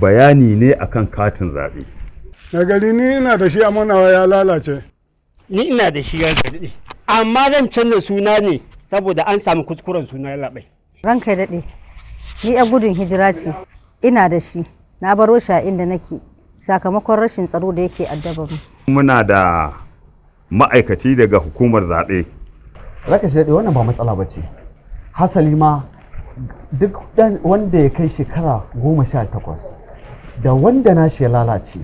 Bayani ne akan katin zaɓe. Na gari ni ina da shi amma nawa ya lalace. Ni ina da shi daɗe. Amma zan canza suna ne saboda an samu kuskuren suna ya labai. Ranka daɗe, ni a gudun hijira ce, ina da shi, na baro shi a inda nake sakamakon rashin tsaro da yake addaba mu. Muna da ma'aikaci daga hukumar zaɓe. Raka shi daɗe wannan ba matsala ba ce. Hasali ma duk wanda ya kai shekara 18 da wanda na shi ya lalace,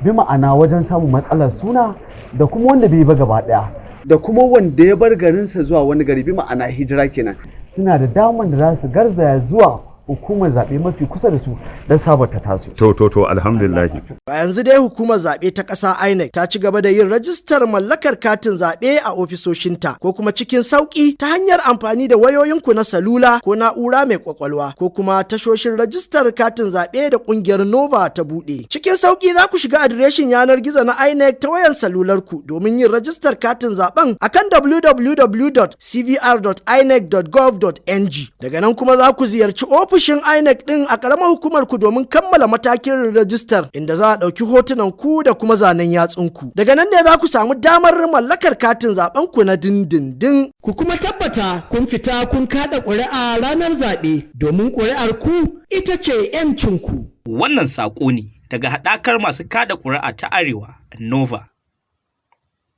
bi ma'ana wajen samun matsalar suna da kuma wanda bai ba gaba ɗaya. Da kuma wanda ya bar garinsa zuwa wani gari bi ma'ana hijira kenan suna da daman da za su garzaya zuwa hukumar zaɓe mafi kusa da su don sabata tasu. To alhamdulillah. A yanzu dai hukumar zaɓe ta ƙasa INEC ta ci gaba da yin rajistar mallakar katin zaɓe a ofisoshinta ko kuma cikin sauƙi ta hanyar amfani da wayoyinku na salula ko na'ura mai kwakwalwa ko kuma tashoshin rajistar katin zaɓe da ƙungiyar Nova ta buɗe. Cikin sauƙi za ku shiga adireshin yanar gizo na INEC ta wayan salularku domin yin rajistar katin zaɓen akan www.cvr.inec.gov.ng. Daga nan kuma za ku ziyarci ofishin INEC din a karamar hukumar ku domin kammala matakin rajistar inda za a ɗauki hotunan ku da kuma zanen yatsun ku. Daga nan ne za ku samu damar mallakar katin zaben ku na dindindin. Ku kuma tabbata kun fita kun kada ƙuri'a ranar zaɓe domin ƙuri'ar ku ita ce 'yancin ku. Wannan saƙo ne daga haɗakar masu kada ƙuri'a ta Arewa Nova.